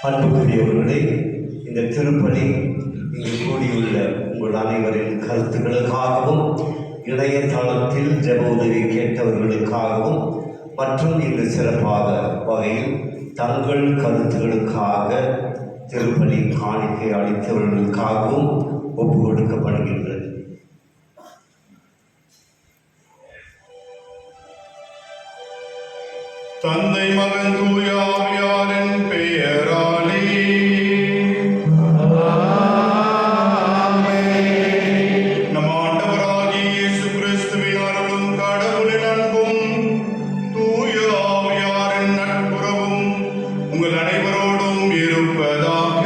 அன்புக்குரியவர்களே, இந்த திருப்பலி இங்கு கூடியுள்ள உங்கள் அனைவரின் கருத்துக்களுக்காகவும் இணையதளத்தில் ஜெப உதவி கேட்டவர்களுக்காகவும் மற்றும் இங்கு சிறப்பாக வகையில் தங்கள் கருத்துக்களுக்காக திருப்பலி காணிக்கை அளித்தவர்களுக்காகவும் ஒப்பு கொடுக்கப்படுகின்றது. தந்தை மகன் தூய ஆவியாரின் பெயராலே நம் ஆண்டவராகிய இயேசு கிறிஸ்துவின் அருளும் கடவுளின் அன்பும் தூய ஆவியாரின் நட்புறவும் உங்கள் அனைவரோடும் இருப்பதாக.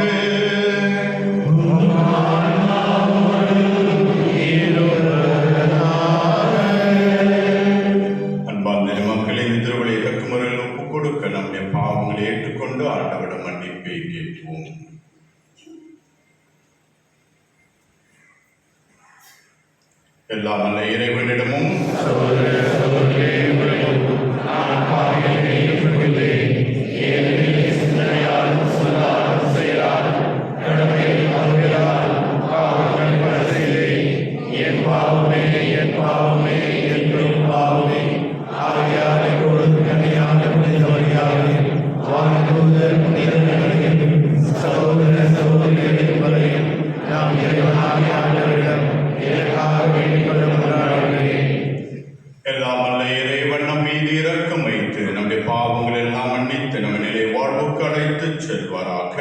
நம்முடைய பாவங்களை ஏற்றுக்கொண்டு ஆண்டவரிடம் மன்னிப்பை கேட்போம். எல்லாம் அல்ல இறைவனிடமும் எல்லாம் அல்ல இறைவன் நம் மீது இரக்கம் வைத்து நம்முடைய பாவங்கள் எல்லாம் மன்னித்து நம்ம நிலை வாழ்வுக்கு அழைத்து செல்வாராக.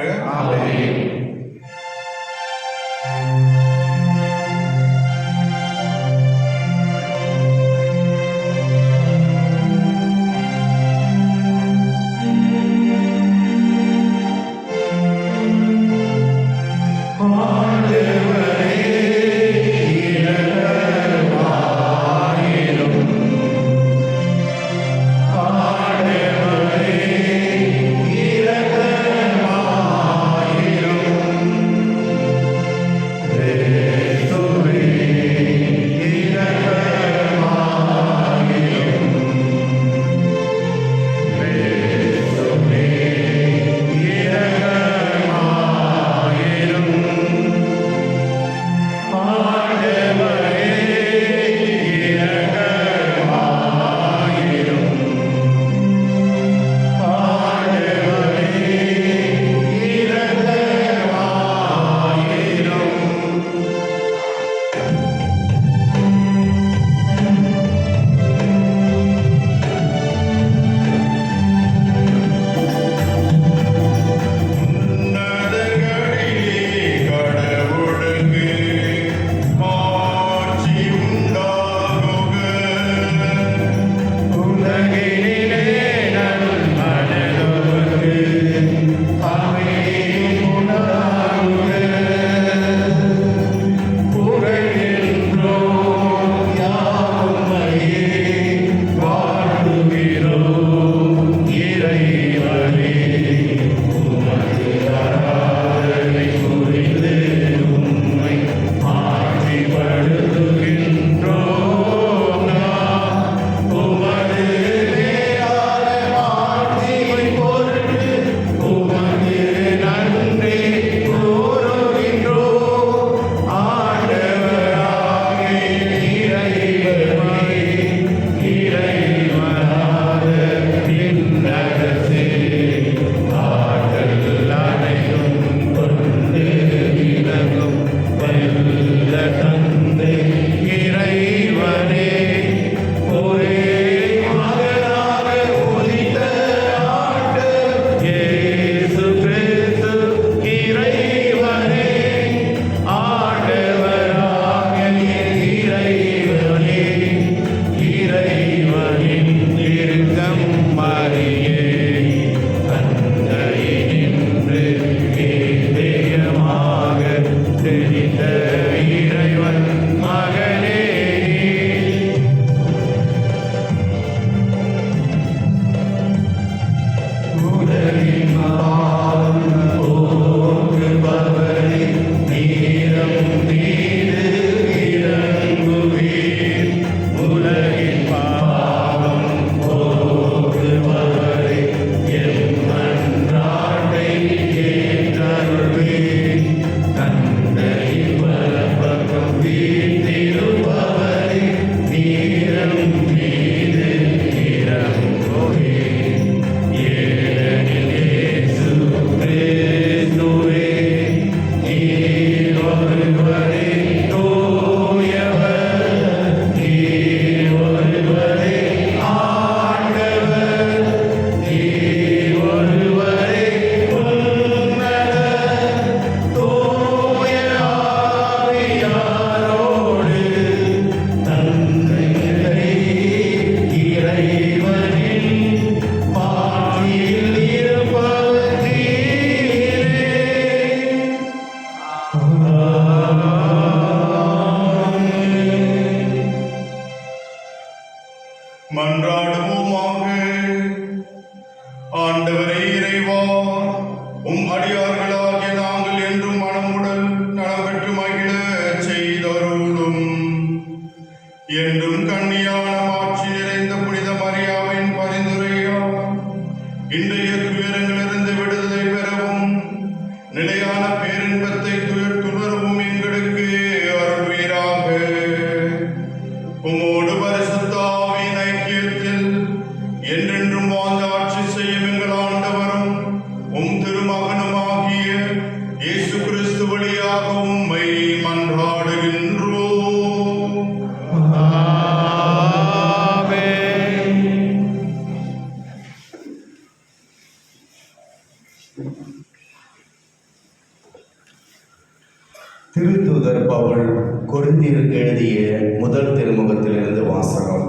பவுல் கொரிந்தியர் எழுதிய முதல் திருமுகத்திலிருந்து வாசகம்.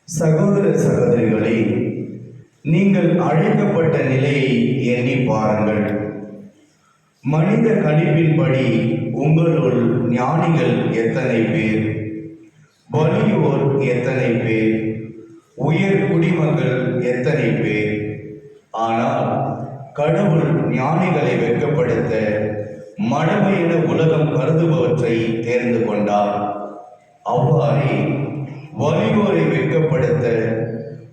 சகோதர சகோதரிகளே, நீங்கள் அழைக்கப்பட்ட நிலையை எண்ணி பாருங்கள். மனித கணிப்பின்படி உங்களுள் ஞானிகள் எத்தனை பேர், வலியோர் எத்தனை பேர், உயர் குடிமக்கள் எத்தனை பேர். ஆனால் கடவுள் ஞானிகளை வெட்கப்படுத்த மடமையின உலகம் கருதுபவற்றை தேர்ந்து கொண்டார். அவ்வாறே வலியோரை வெட்கப்படுத்த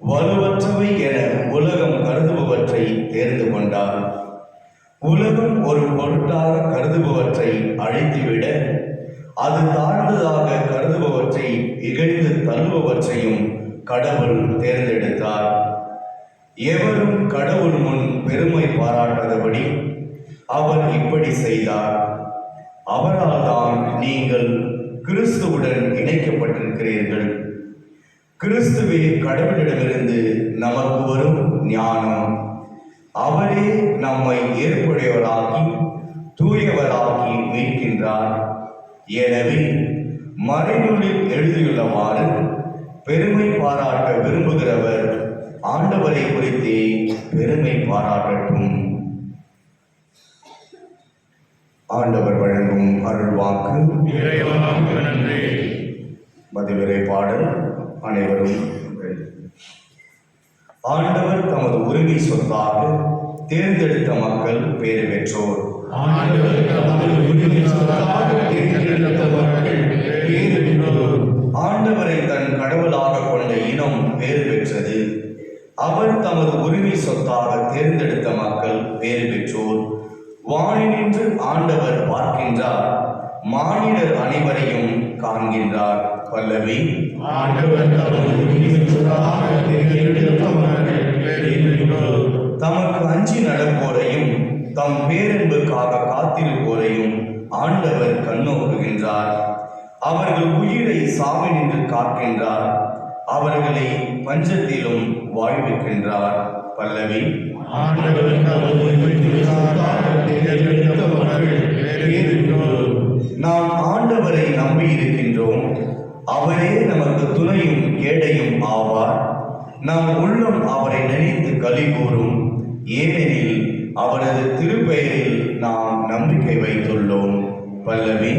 வலுவற்றவை என உலகம் கருதுபவற்றை தேர்ந்து கொண்டார். உலகம் ஒரு பொருட்டாக கருதுபவற்றை அழித்துவிட அது தாழ்ந்ததாக கருதுபவற்றை இகழ்ந்து தள்ளுபவற்றையும் கடவுள் தேர்ந்தெடுத்தார். எவரும் கடவுள் முன் பெருமை பாராட்டாதபடி அவர் இப்படி செய்தார். அவரால் தான் நீங்கள் கிறிஸ்துவுடன் இணைக்கப்பட்டிருக்கிறீர்கள். கிறிஸ்துவே கடவுளிடமிருந்து நமக்கு வரும் ஞானம். அவரே நம்மை ஏற்புடையவராக்கி தூயவராக்கி மீட்கின்றார். எனவே மறைநூலில் எழுதியுள்ளவாறு பெருமை பாராட்ட விரும்புகிறவர் ஆண்டவரை குறித்தே பெருமை பாராட்டட்டும். ஆண்டவர் வழங்கும் அருள்வாக்கு. மதிவரை பாடல் அனைவரும். ஆண்டவர் தமது உரிமை சொத்தாக தேர்ந்தெடுத்த மக்கள் பேறு பெற்றோர். ஆண்டவரை தன் கடவுளாக கொண்ட இனம் பேறு பெற்றது. அவர் தமது உரிமை சொத்தாக தேர்ந்தெடுத்த மக்கள் பேறு பெற்றோர். வானினின்று ஆண்டவர் பார்க்கின்றார், மானிடர் அனைவரையும் காண்கின்றார். பல்லவி. தமக்கு அஞ்சி நடப்போரையும் தம் பேரன்புக்காக காத்திருப்போரையும் ஆண்டவர் கண்ணோக்குகின்றார். அவர்கள் உயிரை சாவினின்று காக்கின்றார். அவர்களை பஞ்சத்திலும் வாழ்விக்கின்றார். பல்லவி. நாம் ஆண்டவரை நம்பி இருக்கின்றோம். அவரே நமக்கு துணையும் கேடையும் ஆவார். நம் உள்ளம் அவரை நினைத்து களி கூறும். ஏனெனில் அவரது திருப்பெயரில் நாம் நம்பிக்கை வைத்துள்ளோம். பல்லவி.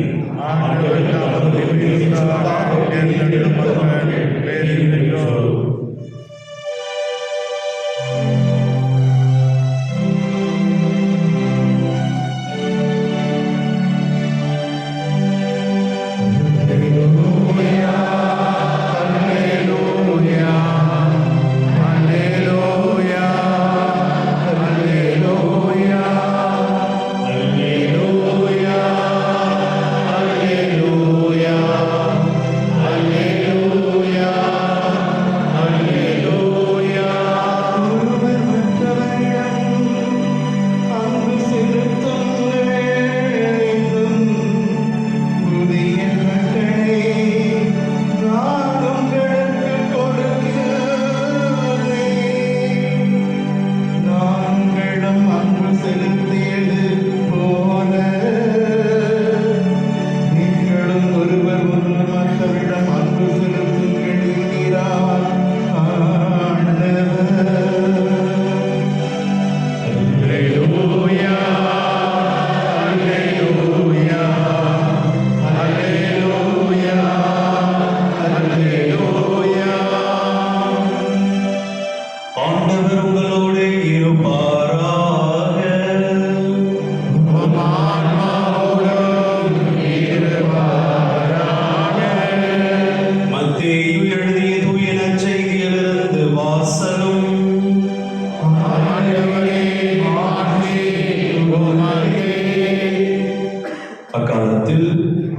அக்காலத்தில்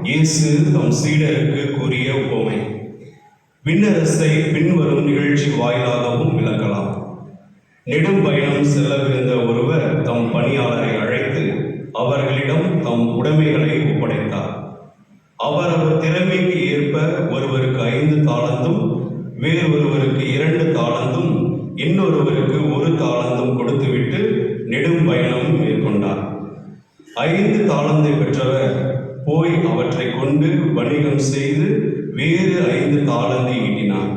இயேசு தம் சீடருக்கு கூறிய உவமை. விண்ணரசை பின்வரும் நிகழ்ச்சி வாயிலாகவும் விளக்கலாம். நெடும் பயணம் செல்லவிருந்த ஒருவர் தம் பணியாளரை அழைத்து அவர்களிடம் தம் உடைமைகளை ஒப்படைத்தார். அவர் திறமைக்கு ஏற்ப ஒருவருக்கு 5 தாலந்தும் வேறொருவருக்கு 2 தாலந்தும் இன்னொருவருக்கு 1 தாலந்தும் கொடுத்துவிட்டு நெடும் பயணம் மேற்கொண்டார். 5 தாலந்தை பெற்றவர் போய் அவற்றை கொண்டு வணிகம் செய்து வேறு 5 தாலந்து ஈட்டினார்.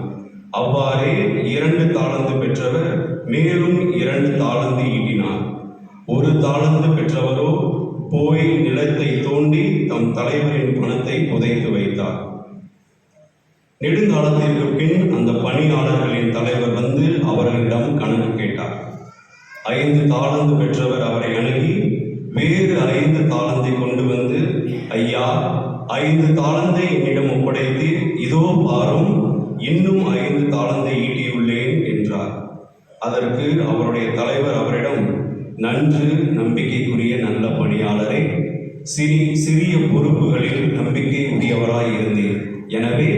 அவ்வாறே 2 தாலந்து பெற்றவர் மேலும் 2 தாலந்து ஈட்டினார். 1 தாலந்து பெற்றவரோ போய் நிலத்தை தோண்டி தம் தலைவரின் பணத்தை புதைத்து வைத்தார். நெடுங்காலத்திற்கு பின் அந்த பணியாளர்களின் தலைவர் வந்து அவர்களிடம் கணக்கு கேட்டார். 5 தாலந்து பெற்றவர் அவரை அணுகி வேறு 5 தாலந்தை கொண்டு வந்து, ஐயா, 5 தாலந்தை என்னிடம் ஒப்படைத்து, இதோ பாரும், இன்னும் 5 தாலந்தை ஈட்டியுள்ளேன் என்றார். அதற்கு அவருடைய தலைவர் அவரிடம், நன்று, நம்பிக்கைக்குரிய நல்ல பணியாளரே, சிறிய பொறுப்புகளில் நம்பிக்கை உடையவராய் இருந்தீர். எனவே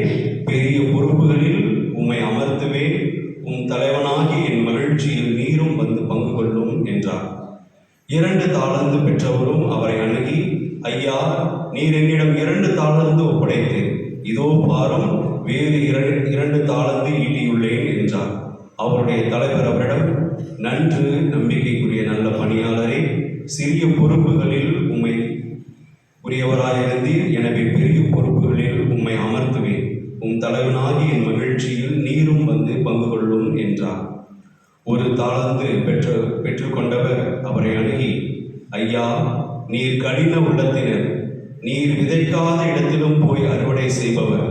பெரிய பொறுப்புகளில் உம்மை அமர்த்துவேன். உம் தலைவனாகி என் மகிழ்ச்சியில் நீரும் வந்து பங்கு கொள்ளும் என்றார். 2 தாலந்து பெற்றவரும் அவரை அணுகி, ஐயா, நீர் என்னிடம் 2 தாலந்து ஒப்படைத்தேன். இதோ பாரும், வேறு 2 தாலந்து ஈட்டியுள்ளேன் என்றார். அவருடைய தலைவர் அவரிடம், நன்று, நம்பிக்கைக்குரிய நல்ல பணியாளரே, சிறிய பொறுப்புகளில் உம்மை உரியவராயிருந்தீர். எனவே பெரிய பொறுப்புகளில் உம்மை அமர்த்துவேன். உம் தலைவனாகி என் மகிழ்ச்சியில் நீரும் வந்து பங்கு கொள்ளும் என்றார். 1 தாலந்து பெற்றுக்கொண்டவர் அவரை அணுகி, ஐயா, நீர் கடின உள்ளத்தினர், நீர் விதைக்காத இடத்திலும் போய் அறுவடை செய்பவர்,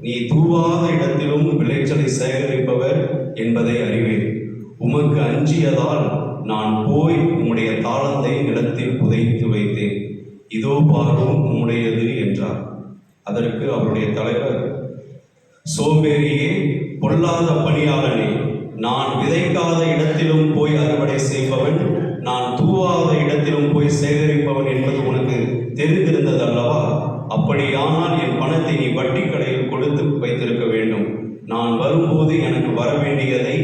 நீ தூவாத இடத்திலும் விளைச்சலை சேகரிப்பவர் என்பதை அறிவேன். உமக்கு அஞ்சியதால் நான் போய் உம்முடைய தாளந்தை நிலத்தில் புதைத்து வைத்தேன். இதோ பாரும், உம்முடையது என்றார். அதற்கு அவருடைய தலைவர், சோம்பேறியே, பொல்லாத பணியாளனே, நான் விதைக்காத இடத்திலும் போய் அறுவடை செய்பவன், நான் தூவாத இடத்திலும் போய் சேகரிப்பவன் என்பது உனக்கு தெரிந்திருந்தது அல்லவா? அப்படியானால் என் பணத்தை நீ வட்டி கடையில் கொடுத்து வைத்திருக்க வேண்டும். நான் வரும்போது எனக்கு வர வேண்டியதை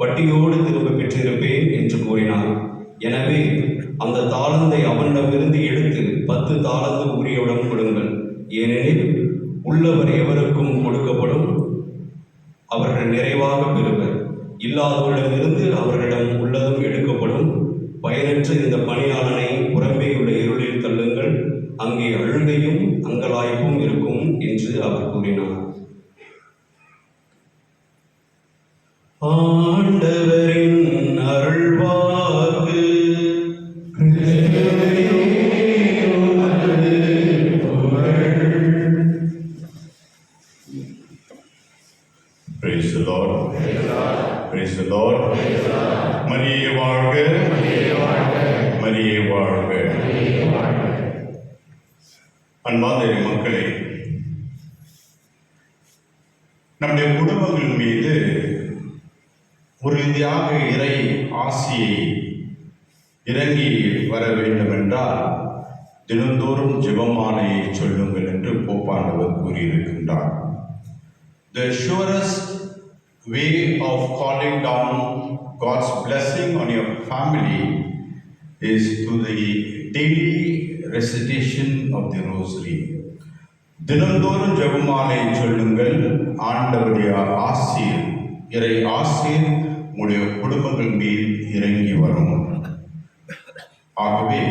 வட்டியோடு திரும்ப பெற்றிருப்பேன் என்று கூறினார். எனவே அந்த தாளந்தை அவனிடமிருந்து எடுத்து 10 தாலந்து உரியவிடம் கொடுங்கள். ஏனெனில் உள்ளவர் எவருக்கும் கொடுக்கப்படும், அவர்கள் நிறைவாக பெறுவர். இல்லாதவரிடமிருந்து அவர்களிடம் உள்ளதும் எடுக்கப்படும். பயனற்ற இந்த பணியாளனை புறம்பே உள்ள இருளில் தள்ளுங்கள், அங்கே அழுகையும் அங்கலாய்ப்பும் இருக்கும் என்று அவர் கூறினார். ஆண்டவரின் அருள்வாக்கு. Praise the Lord. Praise the Lord. மரியே வாழ்க, மரியே வாழ்க. அன்பார்ந்த மக்களே, நம்முடைய குடும்பங்கள் மீது ஒரு தியாக இறை ஆசியை இறங்கி வர வேண்டும் என்றால் தினந்தோறும் ஜெபமாலையை சொல்லுங்கள் என்று போப்பாண்டவர் கூறியிருக்கின்றார். The surest way of calling down God's blessing on your family is through the daily recitation of the rosary. தினந்தோறும் ஜெபமாலை சொல்லுங்கள், ஆண்டவருடைய ஆசீர், இறை ஆசீர் உங்களுடைய குடும்பங்கள் மீது இறங்கி வரும். ஆகவே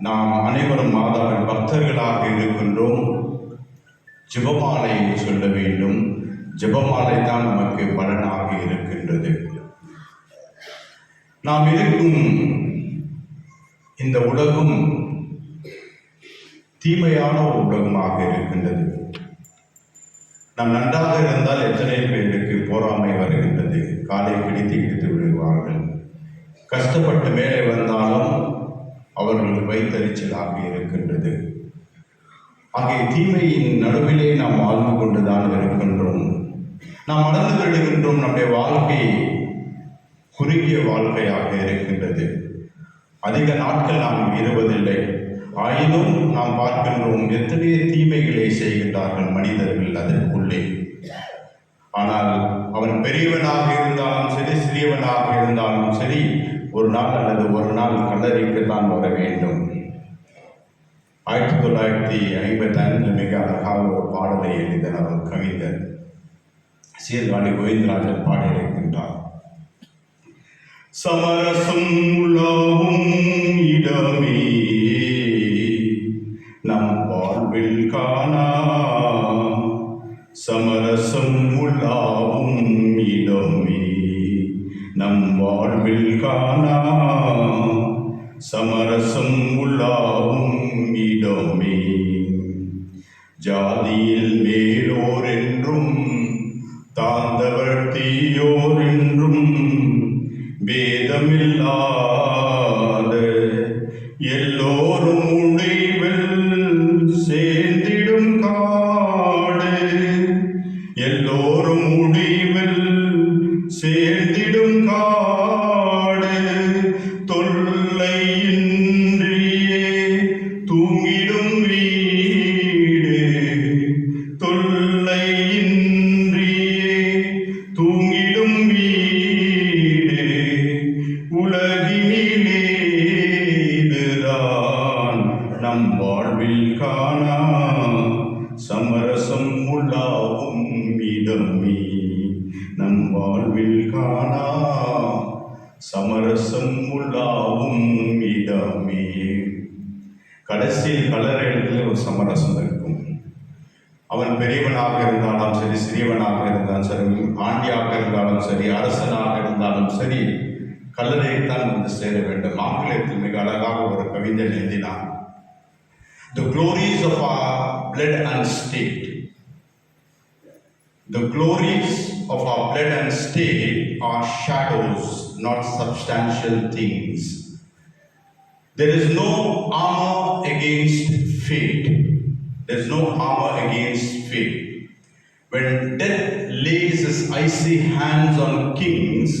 நாம் அனைவரும் மாதாவின் பக்தர்களாக இருக்கின்றோம். ஜெபமாலை சொல்ல வேண்டும். ஜெபமாலை தான் நமக்கு பலனாக இருக்கின்றது. நாம் இருக்கும் இந்த உலகம் தீமையான ஒரு உலகமாக இருக்கின்றது. நாம் நன்றாக இருந்தால் எத்தனை பேருக்கு பொறாமை வருகின்றது. காலை கிடித்து விடுவார்கள். கஷ்டப்பட்டு மேலே வந்தாலும் அவர்கள் வைத்தறிச்சலாக இருக்கின்றது. ஆகிய தீமையின் நடுவிலே நாம் வாழ்ந்து கொண்டுதான் இருக்கின்றோம். நாம் மறந்து விடுகின்றோம். நம்முடைய வாழ்க்கை குறுகிய வாழ்க்கையாக இருக்கின்றது. அதிக நாட்கள் நாம் இருவதில்லை. ஆயினும் நாம் பார்க்கின்றோம் எத்தனையோ தீமைகளை செய்கின்றார்கள் மனிதர்கள் அதற்குள்ளே. ஆனால் அவன் பெரியவனாக இருந்தாலும் சரி, சிறியவனாக இருந்தாலும் சரி, ஒரு நாள் அல்லது ஒரு நாள் கல்லறைக்குத்தான் வர வேண்டும். 1955 மிக அழகாக ஒரு பாடலை எழுதினார் ஒரு கவிஞர் சீர்காழி கோவிந்தராஜன் பாடியிருக்கின்றார். சமரசம் உலாவும் இடமே நம் வாழ்வில் காணா சமரசம் உள்ளாவும் இடமே நம் வாழ்வில் காணா சமரசம் உள்ளாவும் இடமே ஜாதியில் மேலோர் என்றும் தாழ்ந்தவர் தீயோர் என்றும் பேதமில்லாத எல்லோரும் முடிவில் சேர்ந்திடும் காடு எல்லோரும் முடிவில் சேர்ந்திடும் காடு தொல்லையின்றியே தூங்கிடும் வீடு தொல்லையின்றியே தூங்கிடும் வீடு உலகினிலே இதுதான் நம் வாழ்வில் காணா சமரசம் உள்ளாவும் இடமே நம் வாழ்வில் காணா சமரசம் உள்ளாவும் இடமே. கடைசியில் கல்லறையில் ஒரு சமரசம் இருக்கும். அவன் பெரியவனாக இருந்தாலும் சரி, சிறியவனாக இருந்தாலும் சரி, ஆண்டியாக இருந்தாலும் சரி, அரசனாக இருந்தாலும் சரி, கல்லறையில் தான் வந்து சேர வேண்டும். ஆங்கிலத்தில் மிக அழகாக ஒரு கவிஞன் எழுதினான். The glories of our blood and state, the glories of our blood and state are shadows, not substantial things. There is no armor against fate. There is no armor against fate. When death lays his icy hands on kings,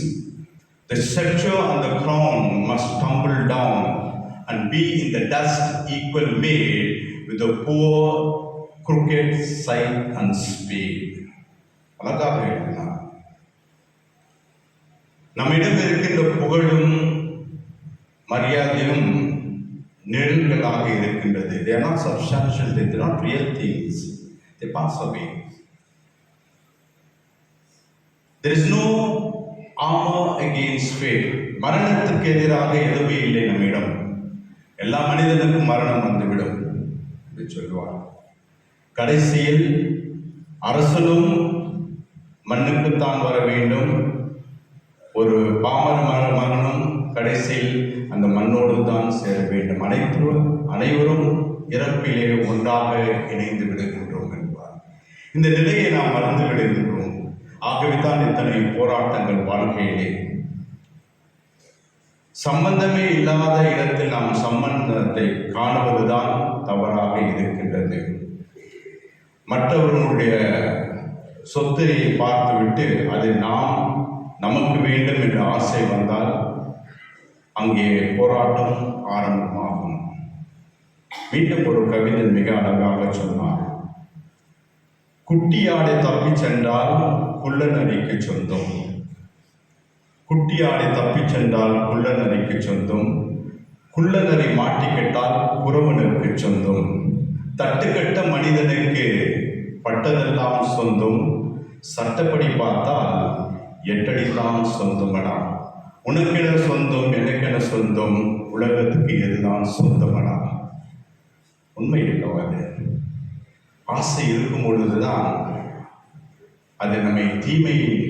the scepter and the crown must tumble down and be in the dust equal made with the poor crooked scythe and spade. அழகாக எழுதினார். நம்மிடம் இருக்கின்ற புகழும் மரியாதையும் நிழல்களாக இருக்கின்றது. They are not substantial, they are not real things. They pass away. There is no armor against fate. மரணத்துக்கு எதிராக எதுவுமே இல்லை நம்மிடம். எல்லா மனிதனுக்கும் மரணம் வந்துவிடும் என்று சொல்வார். கடைசியில் அரசனும் மண்ணுக்குத்தான் வர வேண்டும். ஒரு பாமர மகனும் கடைசியில் அந்த மண்ணோடு தான் சேர வேண்டும். அனைவரும் இறப்பிலே ஒன்றாக இணைந்து விடுகின்றோம் என்பார். இந்த நிலையை நாம் மறந்து விடுகின்றோம். ஆகவே தான் இத்தனை போராட்டங்கள் வாழ்க்கையிலே. சம்பந்தமே இல்லாத இடத்தில் நாம் சம்பந்தத்தை காணுவதுதான் தவறாக இருக்கின்றது. மற்றவர்களுடைய சொத்தை பார்த்துவிட்டு அது நமக்கு வேண்டும் என்ற ஆசை வந்தால் அங்கே போராட்டம் ஆரம்பமாகும். மீண்டும் ஒரு கவிஞன் மிக அழகாக சொன்னார். குட்டியாடை தப்பி சென்றால் குள்ளநரிக்கு சொந்தம். குட்டியாடை தப்பி சென்றால் குள்ளநரிக்கு சொந்தம். குள்ளநரி மாட்டிக்கிட்டால் குறவனுக்கு சொந்தம். தட்டுக்கட்ட மனிதனுக்கு பட்டதெல்லாம் சொந்தம். சட்டப்படி பார்த்தால் எட்டடிதான் சொந்தமடா. உனக்கென சொந்தம், எனக்கென சொந்தம், உலகத்துக்கு எதுதான் சொந்தமடா. உண்மை இல்லவாது. ஆசை இருக்கும் பொழுதுதான் அது நம்மை தீமையின்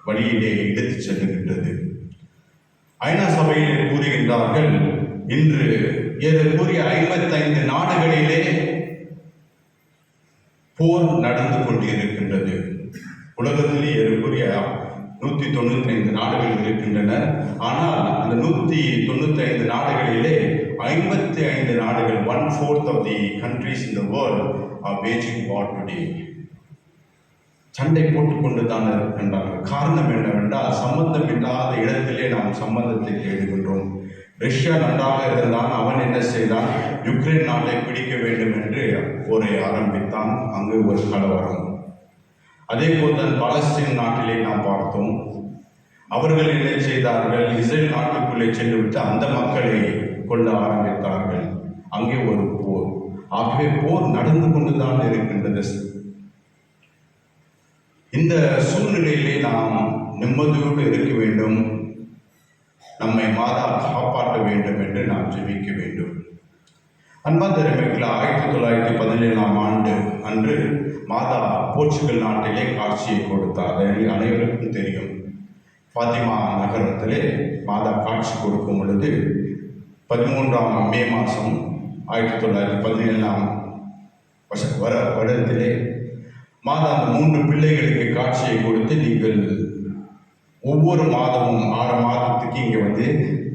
வழியிலே எடுத்து செல்லுகின்றது. ஐநா சபையிலே கூறுகின்றார்கள், இன்று ஏறக்குறைய 55 நாடுகளிலே போர் நடந்து கொண்டிருக்கின்றது. உலகத்திலே ஏறக்குறைய 195 நாடுகள் இருக்கின்றன. ஆனால் அந்த 195 நாடுகளிலே 55 நாடுகள், 1/4 of the countries in the world are waging war today. சண்டை போட்டுக்கொண்டு தான் இருக்கின்றார்கள். காரணம் என்னவென்றால், சம்பந்தம் இல்லாத இடத்திலே நாம் சம்பந்தத்தை தேடுகின்றோம். ரஷ்யா நன்றாக இருந்தான், அவன் என்ன செய்தான்? யுக்ரைன் நாட்டை பிடிக்க வேண்டும் என்று போரை ஆரம்பித்தான். அங்கு ஒரு கலவரம். அதே போல் தான் பாலஸ்தீன் நாட்டிலே நாம் பார்த்தோம். அவர்கள் என்ன செய்தார்கள்? இஸ்ரேல் நாட்டுக்குள்ளே சென்று விட்டு அந்த மக்களை கொள்ள ஆரம்பித்தார்கள். அங்கே ஒரு போர். ஆகவே போர் நடந்து கொண்டுதான் இருக்கின்றது. இந்த சூழ்நிலையிலே நாம் நிம்மதியோடு இருக்க வேண்டும். நம்மை மாதா காப்பாற்ற வேண்டும் என்று நாம் ஜெபிக்க வேண்டும். அன்பார்ந்தவர்களே, 1917ஆம் ஆண்டு அன்று மாதா போர்ச்சுகல் நாட்டிலே காட்சியை கொடுத்தார். அது அனைவருக்கும் தெரியும். ஃபாத்திமா நகரத்திலே மாதா காட்சி கொடுக்கும் பொழுது 13ஆம் மே மாதம் 1917ஆம் வருடத்திலே மாதா அந்த 3 பிள்ளைகளுக்கு காட்சியை கொடுத்து, நீங்கள் ஒவ்வொரு மாதமும் 6 மாதத்துக்கு இங்கே வந்து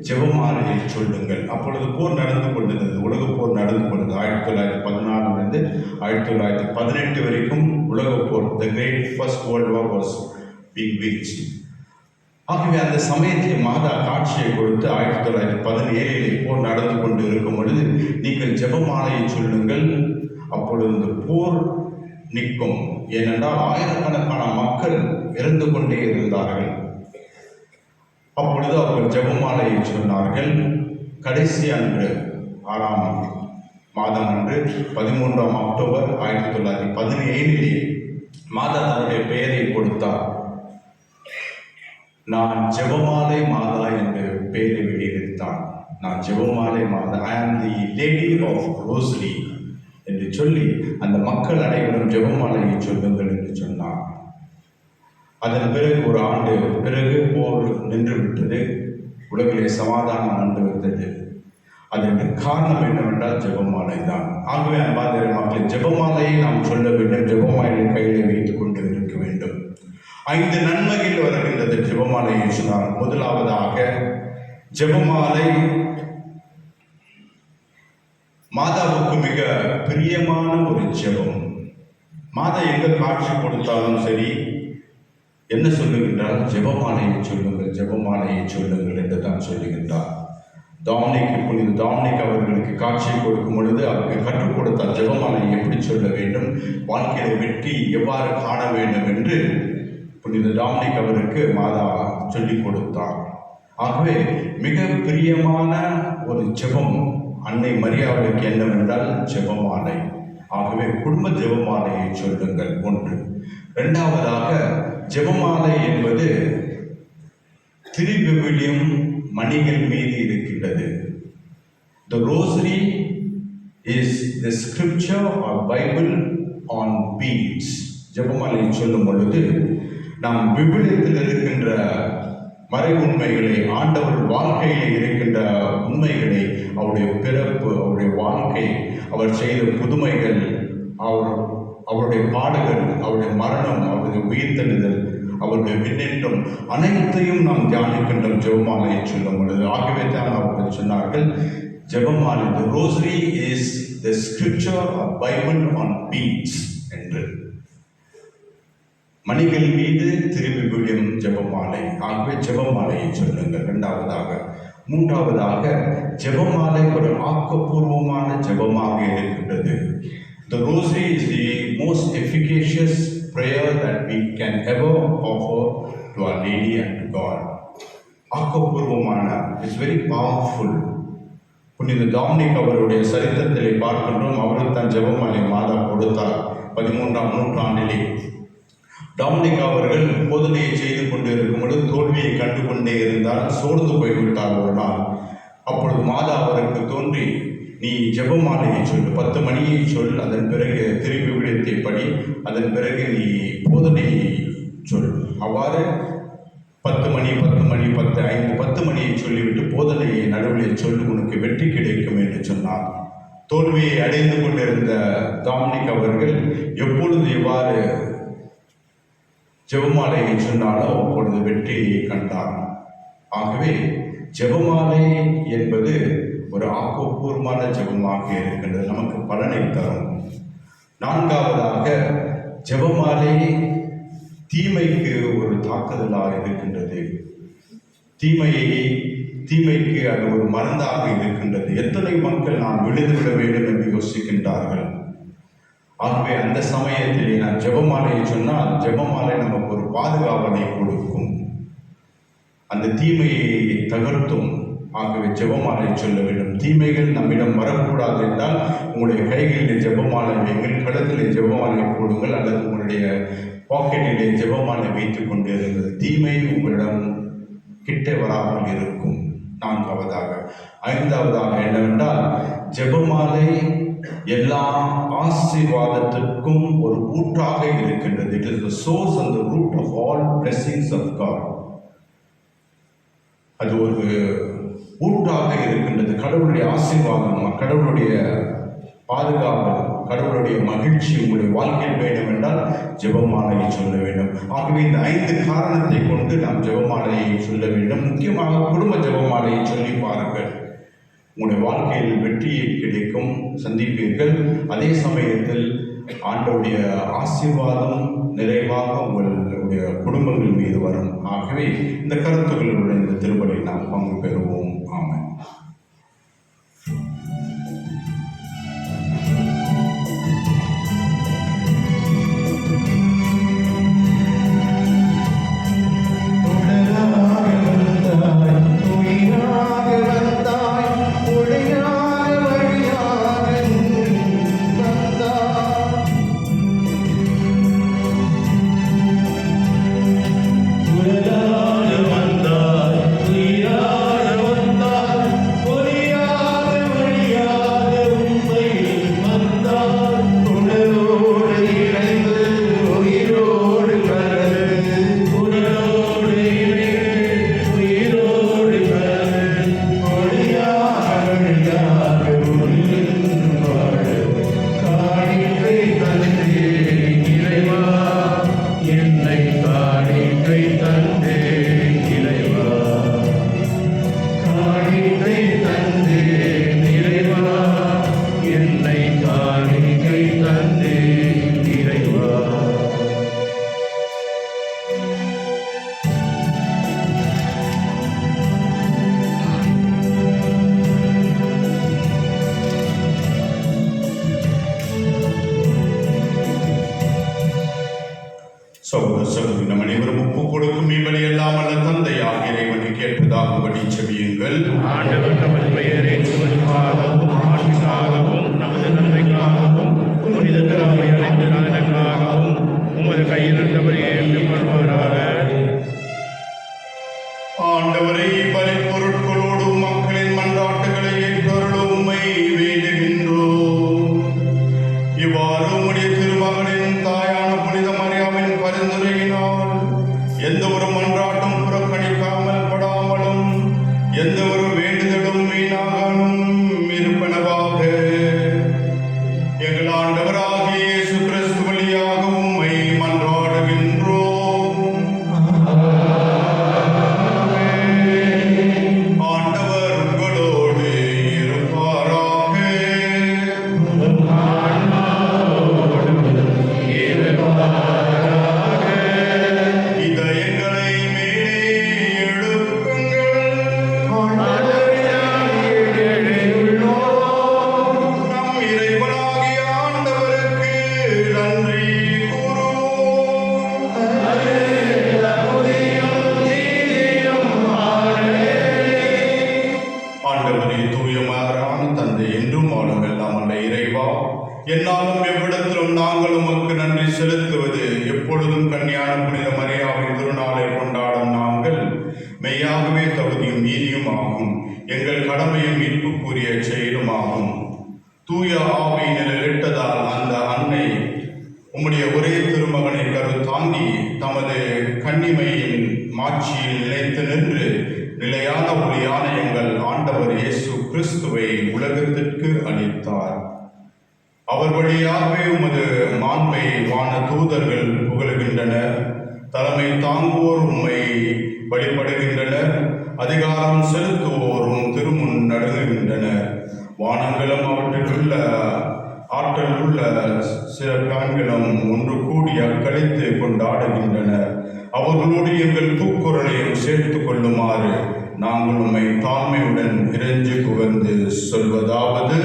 ஜெபமாலையை சொல்லுங்கள். அப்பொழுது போர் நடந்து கொண்டிருந்தது, உலகப் போர் நடந்து கொண்டது. 1914 1918 வரைக்கும் உலகப் போர், the great first world war was being waged. ஆகவே அந்த சமயத்தில் மாதா காட்சியை கொடுத்து 1917 போர் நடந்து கொண்டு இருக்கும் பொழுது, நீங்கள் ஜெபமாலையை சொல்லுங்கள், அப்பொழுது இந்த போர் நிற்கும். ஏனென்றால் ஆயிரக்கணக்கான மக்கள் இறந்து கொண்டே இருந்தார்கள். அப்பொழுது அவர்கள் ஜெபமாலையை சொன்னார்கள். கடைசி அன்று 6ஆம் மாதம் அன்று 13ஆம் அக்டோபர் 1917 மாதா தன்னுடைய பெயரை கொடுத்தார். நான் ஜெபமாலை மாதா என்று பெயரை வெளியிட்டான். நான் ஜெபமாலை மாதா, ஐ ஆம் தி லேடி ஆஃப் ரோஸ்லி என்று சொல்லி அந்த மக்கள் அனைவரும் ஜெபமாலையை சொல்லுங்கள் என்று சொன்னார். அதன் பிறகு ஒரு ஆண்டு பிறகு போர் நின்று விட்டது. உலகிலே சமாதானம் ஆண்டு வந்தது. அதற்கு காரணம் என்னவென்றால் ஜெபமாலை தான். ஆகவே அன்பார்ந்த மக்களை, ஜெபமாலையை நாம் சொல்ல வேண்டும். ஜெபமாலையை கையில் வைத்துக் கொண்டு இருக்க வேண்டும். 5 நன்மைகள் வருகின்றது ஜெபமாலையை சொன்னார். முதலாவதாக, ஜெபமாலை மாதாவுக்கு மிக பிரியமான ஒரு ஜெபம். மாதா எங்க காட்சி கொடுத்தாலும் சரி, என்ன சொல்லுகின்றார்? ஜெபமாலையை சொல்லுங்கள், ஜெபமாலையை சொல்லுங்கள் என்று தான் சொல்லுகின்றார். புனித டாமினிக் அவர்களுக்கு காட்சியை கொடுக்கும் பொழுது அவருக்கு கற்றுக் கொடுத்தார் ஜெபமாலையை எப்படி சொல்ல வேண்டும், வாழ்க்கையில வெற்றி எவ்வாறு காண வேண்டும் என்று புனித டாமினிக் அவருக்கு மாதா சொல்லிக் கொடுத்தார். ஆகவே மிக பிரியமான ஒரு ஜெபம் அன்னை மரியாவுக்கு என்னவென்றால் ஜெபமாலை. ஆகவே குடும்ப ஜெபமாலையை சொல்லுங்கள். 1. 2வதாக, ஜெபமாலை என்பது திருவிவிலியம் மணிகள் மீது இருக்கின்றது. The rosary is the scripture or Bible on beads. ஜெபமாலை சொல்லும் பொழுது நாம் விவிலியத்தில் இருக்கின்ற மறை உண்மைகளை, ஆண்டவர் வாழ்க்கையில் இருக்கின்ற உண்மைகளை, அவருடைய பிறப்பு, அவருடைய வாழ்க்கை, அவர் செய்த புதுமைகள், அவருடைய பாடுகள், அவருடைய மரணம், அவருடைய உயிர்த்தெழுதல், அவருடைய விண்ணேற்றம் அனைத்தையும் நாம் தியானிக்கின்றோம் ஜெபமாலையை சொல்லும் பொழுது. ஆகவே தான் அவர்கள் சொன்னார்கள், ஜெபமாலை, the rosary is the scripture of Bible on beads என்று. மணிகள் மீது திருவிவிலியம் ஜெபமாலை. ஆகவே ஜெபமாலையை சொல்லுங்கள். 2வதாக. 3வதாக, ஜெபமாலை ஒரு ஆக்கப்பூர்வமான ஜெபமாக இருக்கின்றது. The rosary is the most efficacious prayer that we can ever offer to our Lady and to God. ஆக்கப்பூர்வமான, இட்ஸ் வெரி பவர்ஃபுல். புனித டாமினிக் அவருடைய சரித்திரத்திலே பார்க்கின்றோம். அவருக்கு தான் ஜெபமாலை மாதா கொடுத்தார் 13ஆம் நூற்றாண்டிலே. டாமினிக் அவர்கள் போதனையை செய்து கொண்டு இருக்கும் பொழுது தோல்வியை கண்டு கொண்டே இருந்தால் சோர்ந்து போய்விட்டார் ஒரு நாள். அப்பொழுது மாதா அவருக்கு தோன்றி, நீ ஜெபமாலையை சொல், 10 மணியை சொல், அதன் பிறகு திருவிவிலியத்தை படி, அதன் பிறகு நீ போதனையை சொல். அவ்வாறு 10 மணி 10 மணியை சொல்லிவிட்டு போதனையை நடுவில் சொல்லி, உனக்கு வெற்றி கிடைக்கும் என்று சொன்னார். தோல்வியை அடைந்து கொண்டிருந்த டாமினிக் அவர்கள் எப்பொழுது எவ்வாறு ஜெபமாலையை சொன்னாலோ அப்பொழுது வெற்றியை கண்டார். ஆகவே ஜெபமாலை என்பது ஒரு ஆக்கப்பூர்வமான ஜெபமாக இருக்கின்றது, நமக்கு பலனை தரும். 4வதாக, ஜெபமாலை தீமைக்கு ஒரு தாக்குதலாக இருக்கின்றது. தீமைக்கு அது ஒரு மருந்தாக இருக்கின்றது. எத்தனை மக்கள் நான் விழுந்துவிட வேண்டும் என்று யோசிக்கின்றார்கள். ஆகவே அந்த சமயத்திலே நான் ஜெபமாலையை சொன்னால், ஜெபமாலை நமக்கு ஒரு பாதுகாவலை கொடுக்கும், அந்த தீமையை தகர்த்தும். ஆகவே ஜெபமாலை சொல்ல வேண்டும். தீமைகள் நம்மிடம் வரக்கூடாது என்றால் உங்களுடைய கைகளிலே ஜெபமாலை வைங்கள், கழுத்திலே ஜெபமாலை போடுங்கள், அல்லது உங்களுடைய பாக்கெட்டிலே ஜெபமாலை வைத்துக் கொண்டு இருங்கள். தீமை உங்களிடம் கிட்டே வராமல் இருக்கும். நான்காவதாக. ஐந்தாவதாக என்னவென்றால், ஜெபமாலை எல்லா ஆசீர்வாதத்திற்கும் ஒரு ஊற்றாக இருக்கின்றது. It is the source and the root of all blessings of God. அது ஒரு ஊற்றாக இருக்கின்றது. கடவுளுடைய ஆசீர்வாதம், கடவுளுடைய பாதுகாப்பு, கடவுளுடைய மகிழ்ச்சி உங்களுடைய வாழ்க்கையில் வேண்டும் என்றால் ஜெபமாலையை சொல்ல வேண்டும். ஆகவே இந்த 5 காரணத்தை கொண்டு நாம் ஜெபமாலையை சொல்ல வேண்டும். முக்கியமாக குடும்ப ஜெபமாலையை சொல்லி பாருங்கள். உங்களுடைய வாழ்க்கையில் வெற்றியை கிடைக்கும், சந்திப்பீர்கள். அதே சமயத்தில் ஆண்டவருடைய ஆசீர்வாதம் நிறைவாக உங்களுடைய குடும்பங்கள் மீது வரும். ஆகவே இந்த கருத்துக்களுடன் இந்த திருப்பலி நாம் பங்கு பெறுவோம். ஆமென். சகோதர சகோதரி, நம் அனைவரும் ஒப்பு கொடுக்கும் இவனை எல்லாம் அல்ல தந்தையாக இறைவனை கேட்பதாகும்படி செவியுங்கள். ஆண்டவர் நமது பெயரை சுமதுக்காகவும் ஆட்சிக்காகவும் நமது நன்மைக்காகவும் புனித திராமை அனைத்து நலனுக்காகவும் உமது கையில் இருந்தவரை ஏற்றுக்கொள்வாராக. ஆண்டவரை பலி பொருட்களோடு மக்களின் மன்றாட்டுகளை ஏற்றருளும் உம்மை வேண்டுகின்றோம். இவ்வாறு உம்முடைய திருமகனின் தாயான புனித மரியாவின் பரிந்துரையினால் எந்த ஒரு மன்றாட்டும் புறக்கணிக்காமல் படாமலும் எந்த ஒரு வேண்டுதலும் வீணாகாலும் இருப்பனவாக. எங்கள் ஆண்டவராகிய இயேசு கிறிஸ்து வழியாக உம்மை மன்றாடுகின்றோம். ஆண்டவர் உங்களோடு இருப்பாராக. இதயங்களை மேலே எழுப்புங்கள். நம் இறைவனாகிய ஆண்டவருக்கு நன்றி கூறுவோம். ஆண்டவரே, தூயமாறான தந்தை, என்றும் வாழும் எல்லாம் அல்ல இறைவா, என்னாலும் எவ்விடத்திலும் நாங்கள் உமக்கு நன்றி செலுத்துவது எப்பொழுதும் கன்னியான புனித மரியாவின் திருநாளை கொண்டாடும் நாங்கள் மெய்யாகவே தகுதியும் நீதியும் ஆகும். எங்கள் கடமையும் மீட்புக்குரிய செயலுமாகும். தூய ஆவி நிழலிட்டதால் அந்த அன்னை உம்முடைய ஒரே திருமகனை கருத்தாங்கி தமது கன்னிமையின் மாட்சியில் நிலைத்து நின்று நிலையான ஒளியான எங்கள் ஆண்டவர் இயேசு கிறிஸ்துவை உலகத்திற்கு அளித்தார். அவர் வழியாகவே உமது மாண்பை வான தூதர்கள் புகழுகின்றனர். தலைமை தாங்குவோர் உம்மை வழிபடுகின்றனர். அதிகாரம் செலுத்துவோரும் திருமுன் நடுங்குகின்றனர். வானங்களும் அவற்றில் உள்ள ஆற்றல் உள்ள சில பெண்களும் ஒன்று கூடி அக்களித்து கொண்டாடுகின்றனர். அவர்களோடு எங்கள் தூக்குரலையும் சேர்த்து கொள்ளுமாறு நாங்கள் உம்மை தாழ்மையுடன் இறைஞ்சி புகழ்ந்து சொல்வதாவது: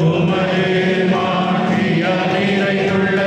உமது மாற்றிய நிறைந்துள்ள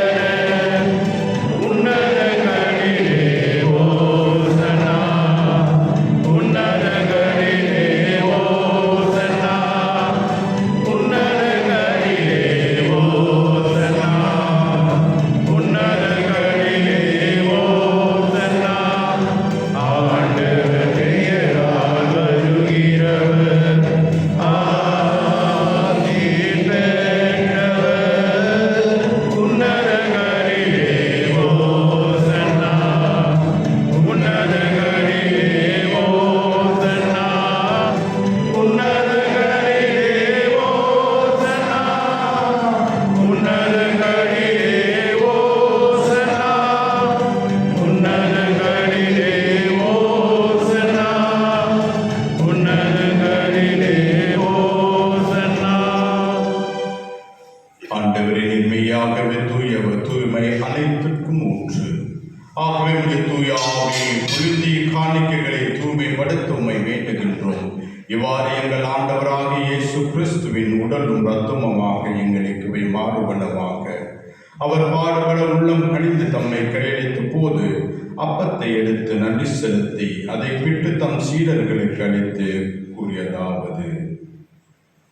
வேண்டுகின்றோம். இவ்வாறு எங்கள் ஆண்டவராகிய இயேசு கிறிஸ்துவின் உடலும் இரத்தமுமாக எங்களுக்கு இவை மாறுபனவாக. அவர் பாடுபட உள்ளம் கனிந்து தம்மை கையளித்த போது அப்பத்தை எடுத்து நன்றி செலுத்தி அதை பிட்டு தம் சீடர்களுக்கு அளித்து கூறியதாவது: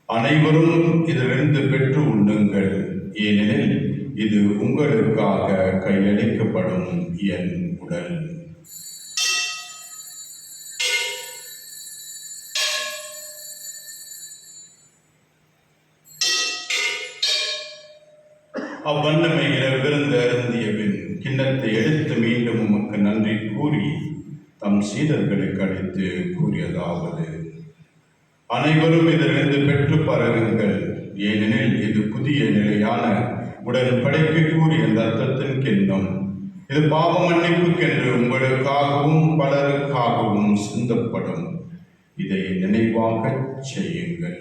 அனைவரும் இதிலிருந்து பெற்று உண்ணுங்கள், ஏனெனில் இது உங்களுக்காக கையளிக்கப்படும் என் உடல். அவ்வண்ணமே விருந்து அருந்திய பின் கிண்ணத்தை எடுத்து மீண்டும் உமக்கு நன்றி கூறி தம் சீடர்களுக்கு அளித்து கூறியதாவது: அனைவரும் இதிலிருந்து பெற்று பரவுங்கள், ஏனெனில் இது புதிய நிலையான உடன்படிக்கை கூறிய இரத்தத்தின் கிண்ணம். இது பாவ மன்னிப்புக்கென்று உங்களுக்காகவும் பலருக்காகவும் சிந்தப்படும். இதை நினைவாகச் செய்யுங்கள்.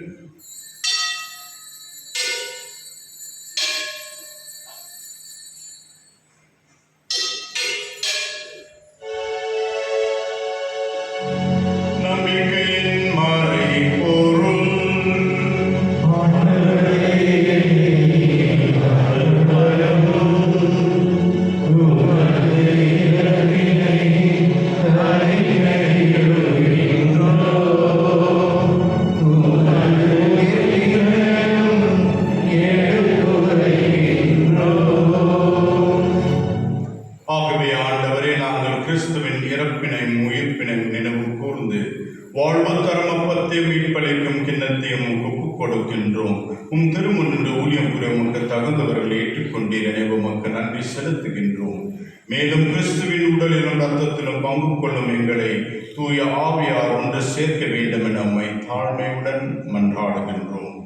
உம் திருமுன்று ஊழியம் புரிய உமக்கு தகுந்தவர்களை ஏற்றுக்கொண்டீர். எனவே உமக்கு நன்றி செலுத்துகின்றோம். மேலும் கிறிஸ்துவின் உடலிலும் இரத்தத்திலும் பங்கு கொள்ளும் எங்களை தூய ஆவியார் ஒன்று சேர்க்க வேண்டும் என நம்மை தாழ்மையுடன் மன்றாடுகின்றோம்.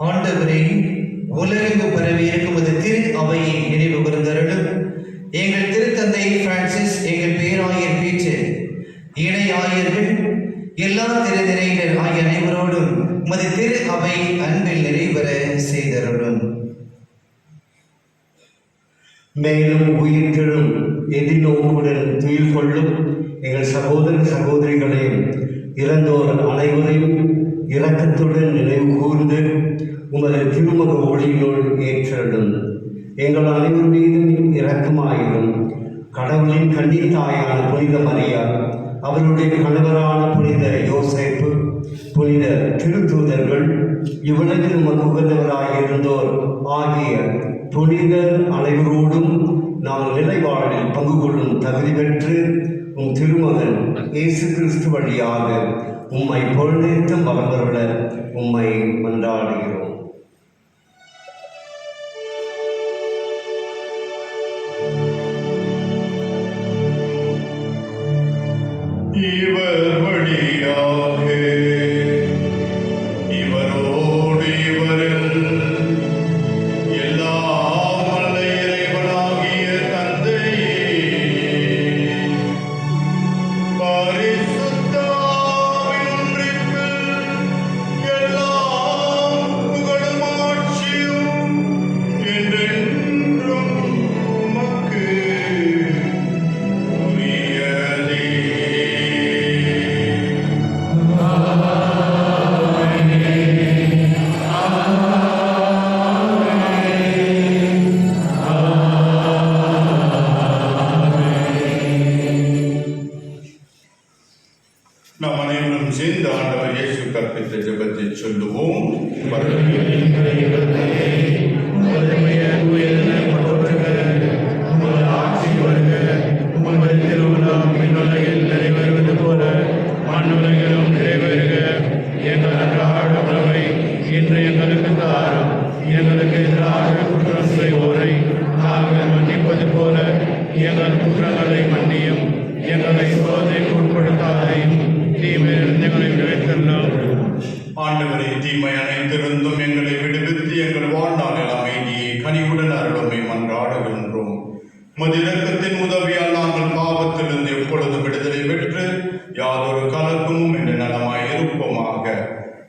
ஆண்டவரே, உலகெங்கு பரவி இருக்கும் திரு அவையை நினைவு கூர்ந்தருளும். எங்கள் திருத்தந்தை பிரான்சிஸ், எங்கள் பேராயர் பீட்டர், இணை ஆயர்கள், எல்லா திருநிலையினர் ஆகிய அனைவரோடும் உமது திரு அவை அன்பில் நிறைவர செய்தருளும். மேலும் உயிர்த்தெழும் எதிர்நோக்குடன் துயில் கொள்ளும் எங்கள் சகோதர சகோதரிகளையும் இறந்தோர் அனைவரையும் இரக்கத்துடன் நினைவு கூர்ந்து உமது திருமுக ஒளியினுள் ஏற்றலும். எங்கள் அனைவர் மீதும் இரக்கமாயிரும். கடவுளின் கன்னித்தாயான புனித மரியா, அவருடைய கணவரான புனித யோசேப்பு, புனித திருத்தூதர்கள், இவ்வுலகில் உமக்கு உகந்தவராயிருந்தோர் ஆகிய புனிதர் அனைவரோடும் நாம் நிலைவாழ்வில் பங்கு கொள்ளும் தகுதி பெற்று உம் திருமகன் இயேசு கிறிஸ்து வழியாக உம்மை பொழுதேற்றம் வளர்வருள உம்மை மன்றாடுகிறோம். இவர் வழியாக இவரோடு இவரில் எல்லாம் வல்ல இறைவனாகிய தந்தையே, பரிசுத்த ஆவியின் ஒன்றிப்பில் எல்லா புகழும் ஆட்சியும் என்றென்றும் உமக்கு உரியதே. நாம் அனைவரும் சேர்ந்து ஆண்டவர் இயேசு கற்பித்த ஜெபத்தை சொல்லுவோம். நிறைவேறுவது போல மண்ணுலகிலும் நிறைவேறுக. எங்கள் அன்றாட உணவை இன்று எங்களுக்கு தாரும். எங்களுக்கு எதிராக குற்றம் செய்வோரை நாங்கள் மன்னிப்பது போல எங்கள் குற்றங்களை மன்னியும். எங்களை சோதனைக்கு உட்படுத்தாதையும் தீமையிலிருந்து எங்களை விடுவித்தருளும். ஆண்டவரே, தீமை அனைத்திருந்தும் எங்களை விடுவித்து எங்கள் வாழ்நாளில் அமைதியை கனிவுடன் அருளுமை மன்றாடுகின்றோம். உமது இரக்கத்தின் உதவியால் நாங்கள் பாவத்திலிருந்து எப்பொழுது விடுதலை பெற்று யாதொரு கலக்கமும் என்று நலமாய் இருப்போமாக.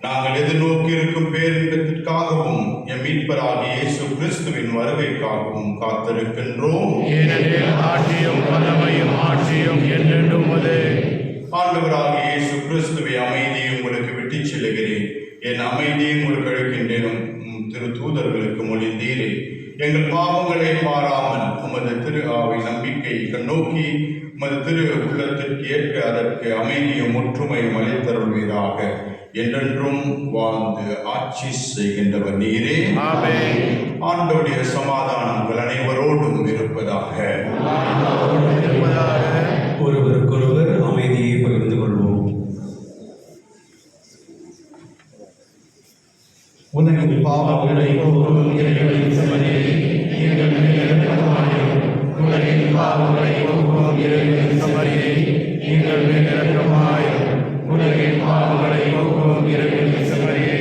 நாங்கள் எதிர்நோக்கி இருக்கும் பேரின்பத்திற்காகவும் எம் மீட்பராகிய இயேசு கிறிஸ்துவின் வருகைக்காகவும் காத்திருக்கின்றோம். ஏனெனில் ஆட்சியும் வல்லமையும் ஆட்சியும் ஆட்சியும் என்றென்றும் உமதே. ஆண்டவராகிய இயேசு கிறிஸ்துவை அமைதியை உங்களுக்கு விட்டுச் செல்லுகிறேன், என் அமைதியை உங்களுக்கு அளிக்கின்றேன் திரு தூதர்களுக்கு மொழிந்தீரே. எங்கள் பாவங்களை பாராமல் உமது திரு ஆவை நம்பிக்கை கண்ணோக்கி உமது திரு உள்ளத்திற்கு ஏற்க அதற்கு அமைதியும் ஒற்றுமையும் அளித்தருள்வீராக. என்றென்றும் வாழ்ந்து ஆட்சி செய்கின்றவர் நீரே. ஆமென். ஆண்டவருடைய சமாதானம் உங்கள் அனைவரோடும் இருப்பதாக. ஒருவருக்கொருவர் அமைதியை பகிர்ந்து கொள்வோம். உலகின் பாவங்களை போக்கும் இறைவனின் செம்மறியே, எங்கள் மேல் இரக்கமாயிரும். உலகின் பாவங்களை போக்கும் இறைவனின் செம்மறியே, எங்கள் மேல் இரக்கமாயிரும். உலகின் பாவங்களை போக்கும் இறைவனின் செம்மறியே,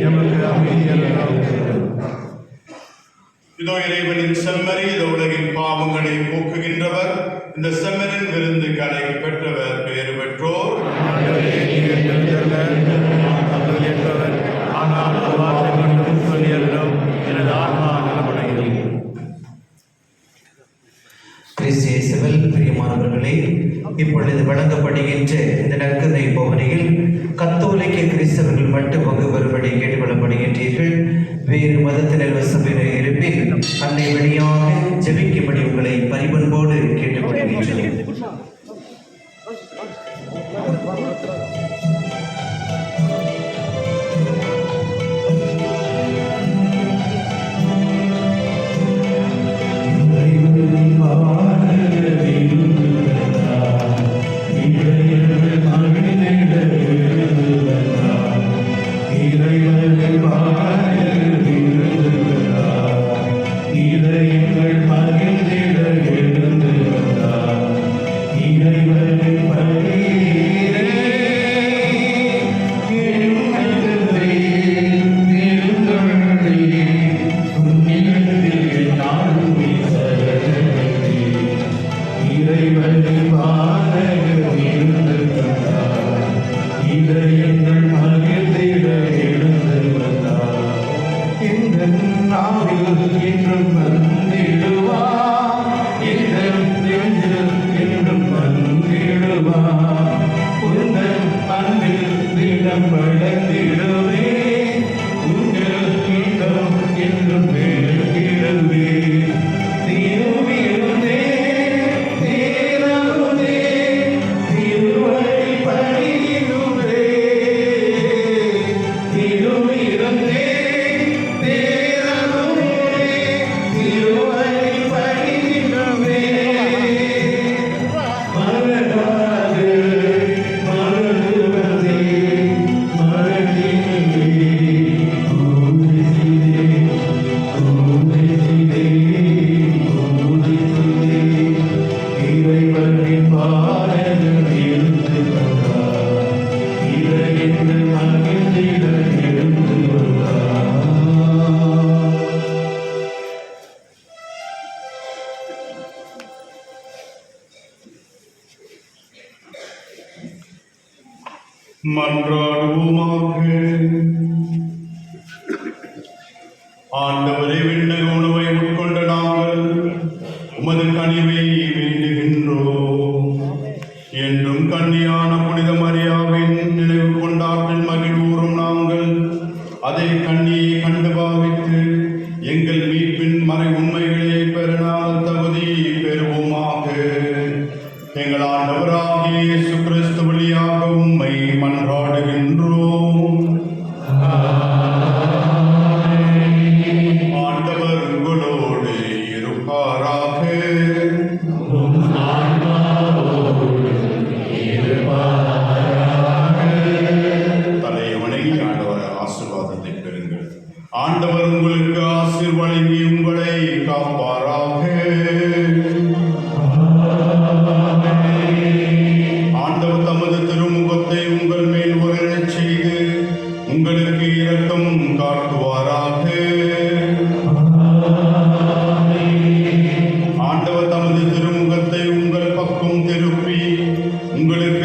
எமக்கு அமைதி அருளும். இதோ இறைவனின் செம்மறி, இதோ உலகின் பாவங்களை போக்குகின்றவர். இந்த செம்மறின் விருந்து கலை பெற்றவர் பேறு பெற்றோர். ஆண்டவரே, நீர் தெரிந்தவர், நாங்கள் ஏற்றவர். ஆனால் ஒரு வார்த்தை மட்டும் சொல்லி அருளும், எனது ஆன்மா நலமடையும். கிறிஸ்து இயேசுவில் பிரியமானவர்களே, இப்பொழுது வழங்கப்படுகின்ற இந்த நற்கருணை பவனியில் கத்தோலிக்க கிறிஸ்தவர்கள் மட்டும் பங்கு பெறும்படி கேட்டுக்கொள்ளப்படுகின்றீர்கள். வேறு மதத்தினர் வசப்பினர் இருப்பில் அன்னை வழியாக ஜெபிக்கும்படி உங்களை பரிபன்போடு கேட்டுக்கொள்கின்றேன். மன்றாடுவோமாக. ஆண்டவரே, விண்ணக உணவை உட்கொண்ட நாங்கள் உமது கனிவை வேண்டுகின்றோம். என்றும் கன்னியான புனித மரியாவின் நினைவு கொண்டாட்டில் மகிழ்வூறும் நாங்கள் அதை கண்ணியை கண்டு பாவித்து எங்கள் மீட்பின் மறை உண்மைகளை பெறனால் தகுதி பெறுவோமாக. எங்கள் ஆண்டவராகிய இயேசு கிறிஸ்து வழியாக உம்மை மன்றாடுகின்றோம். ஆண்டவர் உங்களோடு இருப்பாராக. தலையை வணங்கி ஆண்டவர் ஆசீர்வாதத்தை பெறுங்கள். ஆண்டவர் உங்களுக்கு ஆசீர் வழங்கி உங்களை காப்பாராக. ஆண்டவர் தமது திருமுகத்தை உங்கள் மேல் ஒளிரச் செய்து உங்களுக்கு இரக்கம் காட்டுவாராக. ஆண்டவர் தமது திருமுகத்தை உங்கள் பக்கம் திருப்பி உங்களுக்கு